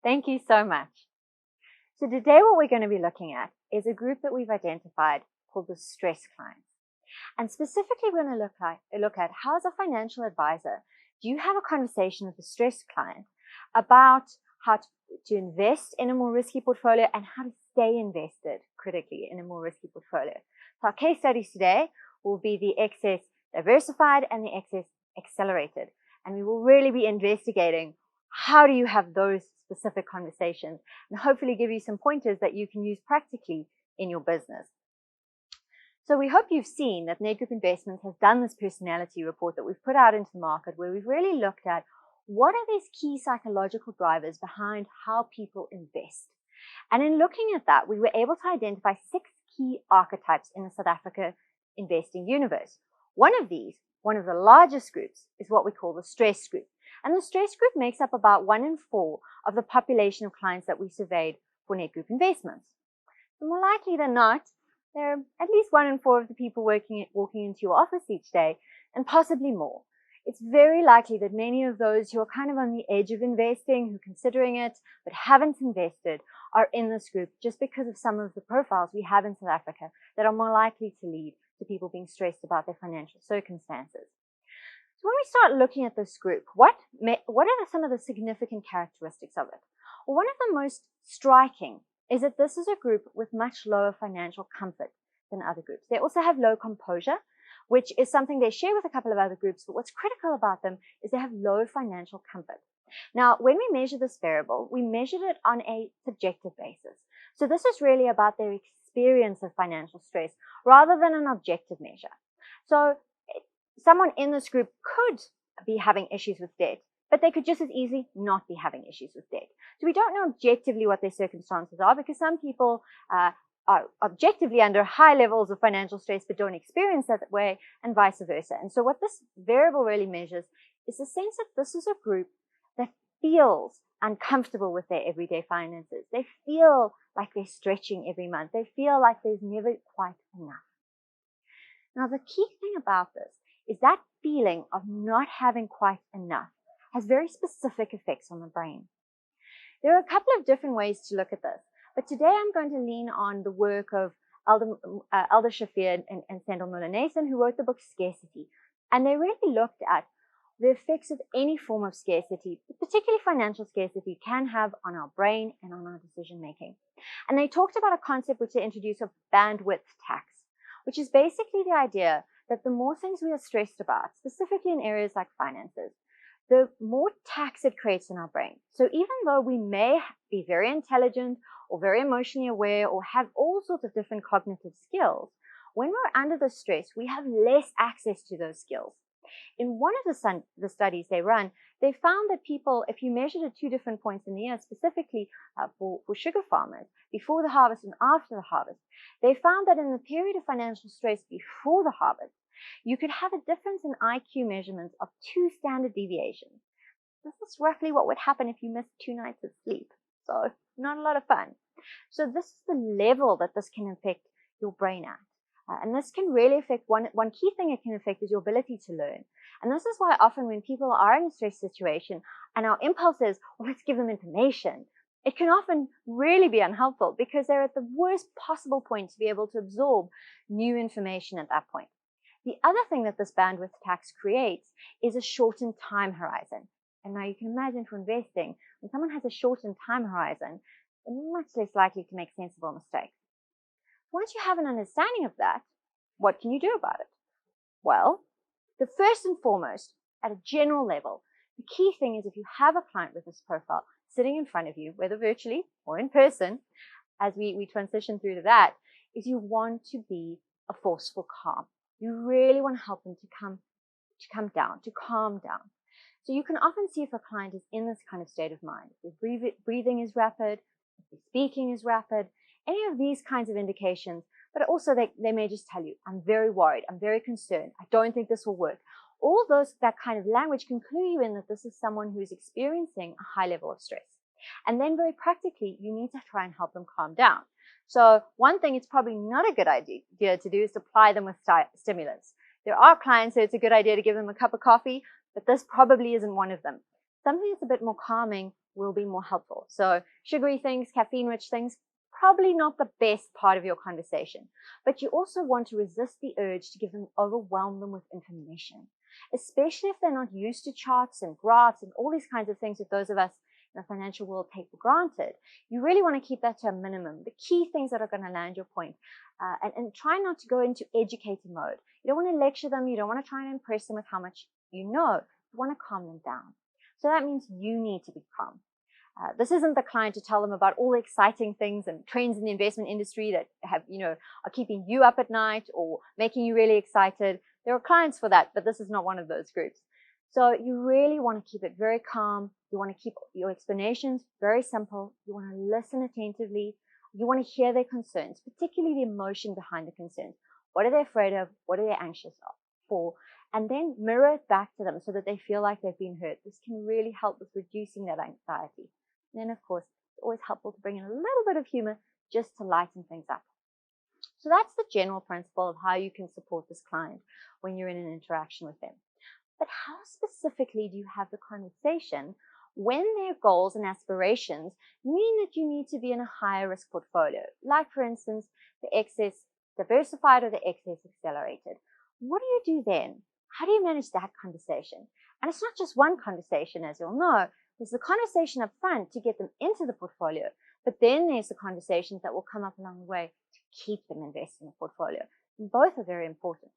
Thank you so much. So today what we're going to be looking at is a group that we've identified called the stress clients. And specifically we're going to look at how, as a financial advisor, do you have a conversation with the stress client about how to invest in a more risky portfolio and how to stay invested critically in a more risky portfolio. So our case studies today will be the excess diversified and the excess accelerated. And we will really be investigating how do you have those specific conversations and hopefully give you some pointers that you can use practically in your business. So we hope you've seen that Ned Group Investments has done this personality report that we've put out into the market, where we've really looked at what are these key psychological drivers behind how people invest. And in looking at that, we were able to identify 6 key archetypes in the South Africa investing universe. One of these, one of the largest groups, is what we call the stress group. And the stress group makes up about 1 in 4 of the population of clients that we surveyed for Ned Group Investments. So more likely than not, there are at least 1 in 4 of the people walking into your office each day, and possibly more. It's very likely that many of those who are kind of on the edge of investing, who are considering it, but haven't invested, are in this group just because of some of the profiles we have in South Africa that are more likely to lead to people being stressed about their financial circumstances. So when we start looking at this group, what are some of the significant characteristics of it? Well, one of the most striking is that this is a group with much lower financial comfort than other groups. They also have low composure, which is something they share with a couple of other groups, but what's critical about them is they have low financial comfort. Now, when we measure this variable, we measured it on a subjective basis. So this is really about their experience of financial stress rather than an objective measure. So someone in this group could be having issues with debt, but they could just as easily not be having issues with debt. So we don't know objectively what their circumstances are, because some people are objectively under high levels of financial stress but don't experience that way, and vice versa. And so what this variable really measures is the sense that this is a group that feels uncomfortable with their everyday finances. They feel like they're stretching every month. They feel like there's never quite enough. Now, the key thing about this is that feeling of not having quite enough has very specific effects on the brain. There are a couple of different ways to look at this, but today I'm going to lean on the work of Alder Shafir and Sandel Muller-Nason, who wrote the book Scarcity. And they really looked at the effects of any form of scarcity, particularly financial scarcity, can have on our brain and on our decision making. And they talked about a concept which they introduced of bandwidth tax, which is basically the idea that the more things we are stressed about, specifically in areas like finances, the more tax it creates in our brain. So even though we may be very intelligent or very emotionally aware or have all sorts of different cognitive skills, when we're under the stress, we have less access to those skills. In one of the studies they run, they found that people, if you measured at 2 different points in the year, specifically for sugar farmers, before the harvest and after the harvest, they found that in the period of financial stress before the harvest, you could have a difference in IQ measurements of 2 standard deviations. This is roughly what would happen if you missed 2 nights of sleep. So not a lot of fun. So this is the level that this can affect your brain at. And this can really affect, one key thing it can affect is your ability to learn. And this is why often when people are in a stress situation and our impulse is, well, let's give them information, it can often really be unhelpful because they're at the worst possible point to be able to absorb new information at that point. The other thing that this bandwidth tax creates is a shortened time horizon. And now you can imagine for investing, when someone has a shortened time horizon, they're much less likely to make sensible mistakes. Once you have an understanding of that, what can you do about it? Well, the first and foremost, at a general level, the key thing is if you have a client with this profile sitting in front of you, whether virtually or in person, as we transition through to that, is you want to be a forceful calm. You really want to help them to calm down. So you can often see if a client is in this kind of state of mind. If their breathing is rapid, if their speaking is rapid, any of these kinds of indications, but also they may just tell you, I'm very worried, I'm very concerned, I don't think this will work. All that kind of language can clue you in that this is someone who's experiencing a high level of stress. And then very practically, you need to try and help them calm down. So one thing it's probably not a good idea to do is to ply them with stimulants. There are clients who it's a good idea to give them a cup of coffee, but this probably isn't one of them. Something that's a bit more calming will be more helpful. So sugary things, caffeine-rich things, probably not the best part of your conversation. But you also want to resist the urge to overwhelm them with information, especially if they're not used to charts and graphs and all these kinds of things that those of us in the financial world take for granted. You really want to keep that to a minimum. The key things that are going to land your point. And try not to go into educator mode. You don't want to lecture them. You don't want to try and impress them with how much you know. You want to calm them down. So that means you need to be calm. This isn't the client to tell them about all the exciting things and trends in the investment industry that are keeping you up at night or making you really excited. There are clients for that, but this is not one of those groups. So you really want to keep it very calm. You want to keep your explanations very simple. You want to listen attentively. You want to hear their concerns, particularly the emotion behind the concerns. What are they afraid of? What are they anxious for? And then mirror it back to them so that they feel like they've been heard. This can really help with reducing that anxiety. And then, of course, it's always helpful to bring in a little bit of humor just to lighten things up. So that's the general principle of how you can support this client when you're in an interaction with them. But how specifically do you have the conversation when their goals and aspirations mean that you need to be in a higher risk portfolio? Like, for instance, the excess diversified or the excess accelerated. What do you do then? How do you manage that conversation? And it's not just one conversation, as you'll know. There's the conversation up front to get them into the portfolio, but then there's the conversations that will come up along the way to keep them invested in the portfolio. And both are very important.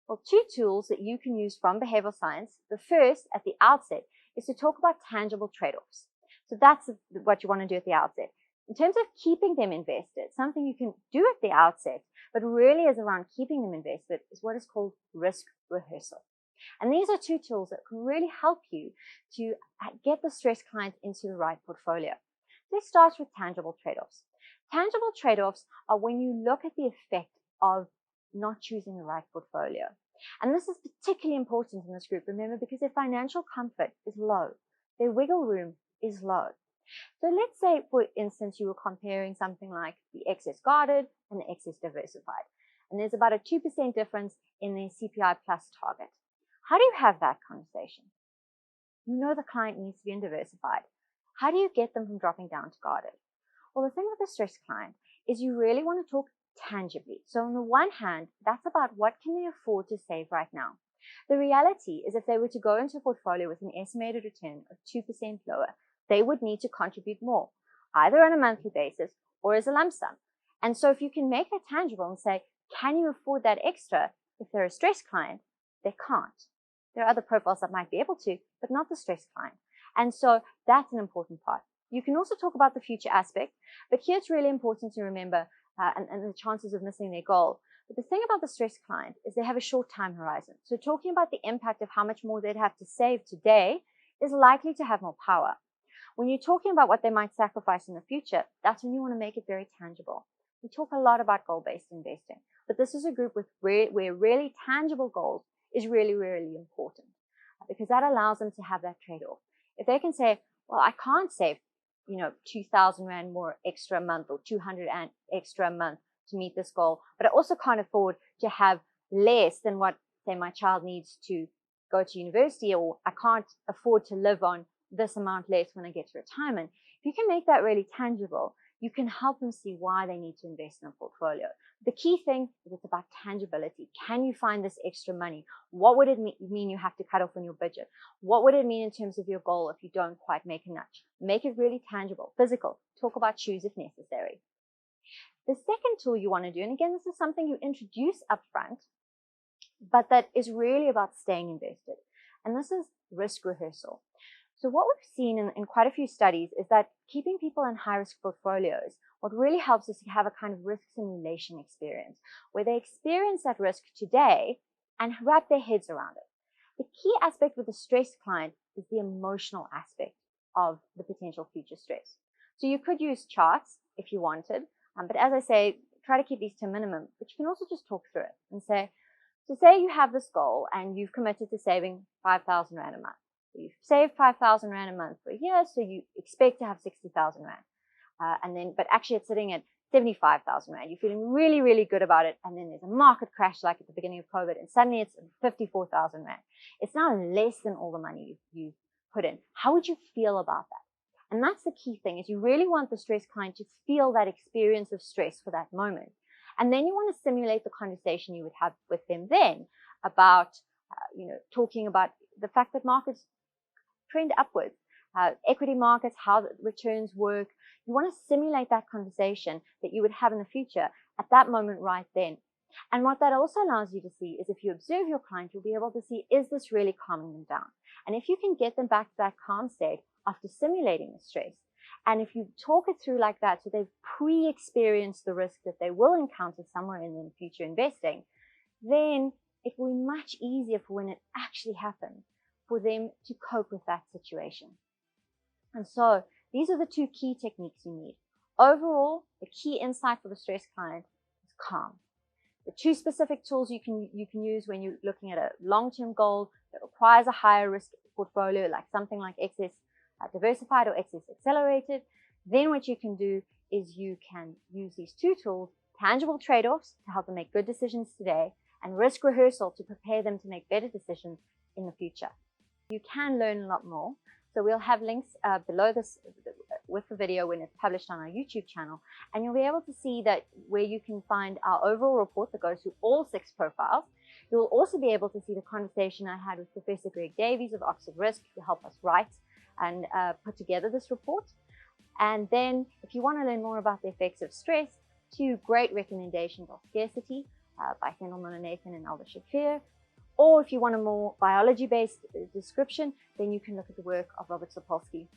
Well, two tools that you can use from behavioral science. The first, at the outset, is to talk about tangible trade-offs. So that's what you want to do at the outset. In terms of keeping them invested, something you can do at the outset, but really is around keeping them invested, is what is called risk rehearsal. And these are two tools that can really help you to get the stressed client into the right portfolio. Let's start with tangible trade-offs. Tangible trade-offs are when you look at the effect of not choosing the right portfolio. And this is particularly important in this group, remember, because their financial comfort is low. Their wiggle room is low. So let's say, for instance, you were comparing something like the excess guarded and the excess diversified. And there's about a 2% difference in their CPI plus target. How do you have that conversation? You know the client needs to be in diversified. How do you get them from dropping down to guarded? Well, the thing with the stressed client is you really want to talk tangibly. So on the one hand, that's about what can they afford to save right now. The reality is if they were to go into a portfolio with an estimated return of 2% lower, they would need to contribute more, either on a monthly basis or as a lump sum. And so if you can make that tangible and say, can you afford that extra? If they're a stressed client, they can't. There are other profiles that might be able to, but not the stressed client. And so that's an important part. You can also talk about the future aspect, but here it's really important to remember and the chances of missing their goal. But the thing about the stressed client is they have a short time horizon. So talking about the impact of how much more they'd have to save today is likely to have more power. When you're talking about what they might sacrifice in the future, that's when you want to make it very tangible. We talk a lot about goal-based investing, but this is a group where really tangible goals is really, really important because that allows them to have that trade-off. If they can say, well, I can't save 2,000 Rand more extra a month or 200 Rand extra a month to meet this goal, but I also can't afford to have less than what, say, my child needs to go to university, or I can't afford to live on this amount less when I get to retirement. If you can make that really tangible, you can help them see why they need to invest in a portfolio. The key thing is it's about tangibility. Can you find this extra money? What would it mean you have to cut off on your budget? What would it mean in terms of your goal if you don't quite make a nudge? Make it really tangible, physical. Talk about shoes if necessary. The second tool you want to do, and again, this is something you introduce upfront, but that is really about staying invested. And this is risk rehearsal. So what we've seen in quite a few studies is that keeping people in high-risk portfolios, what really helps is to have a kind of risk simulation experience, where they experience that risk today and wrap their heads around it. The key aspect with the stressed client is the emotional aspect of the potential future stress. So you could use charts if you wanted, but as I say, try to keep these to a minimum, but you can also just talk through it and say, so say you have this goal and you've committed to saving 5,000 Rand a month. You've saved 5,000 Rand a month for a year, so you expect to have 60,000 Rand. But actually it's sitting at 75,000 Rand. You're feeling really, really good about it. And then there's a market crash like at the beginning of COVID, and suddenly it's 54,000 Rand. It's now less than all the money you've put in. How would you feel about that? And that's the key thing, is you really want the stressed client to feel that experience of stress for that moment. And then you want to simulate the conversation you would have with them then about, talking about the fact that markets trend upwards, equity markets, how the returns work. You want to simulate that conversation that you would have in the future at that moment right then. And what that also allows you to see is, if you observe your client, you'll be able to see, is this really calming them down? And if you can get them back to that calm state after simulating the stress, and if you talk it through like that, so they've pre-experienced the risk that they will encounter somewhere in the future investing, then it will be much easier for when it actually happens for them to cope with that situation. And so these are the two key techniques you need. Overall, the key insight for the stressed client is calm. The two specific tools you can use when you're looking at a long-term goal that requires a higher risk portfolio, like something like excess diversified or excess accelerated, then what you can do is you can use these two tools, tangible trade-offs to help them make good decisions today, and risk rehearsal to prepare them to make better decisions in the future. You can learn a lot more. So we'll have links below this with the video when it's published on our YouTube channel, and you'll be able to see that where you can find our overall report that goes through all 6 profiles. You'll also be able to see the conversation I had with Professor Greg Davies of Oxford Risk to help us write and put together this report. And then if you want to learn more about the effects of stress, 2 great recommendations are Scarcity by Sendhil Mullainathan and Alder Shafir. Or if you want a more biology-based description, then you can look at the work of Robert Sapolsky.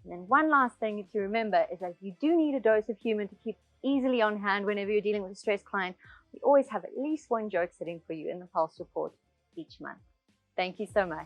And then one last thing to remember is that you do need a dose of humor to keep easily on hand whenever you're dealing with a stressed client. We always have at least one joke sitting for you in the Pulse report each month. Thank you so much.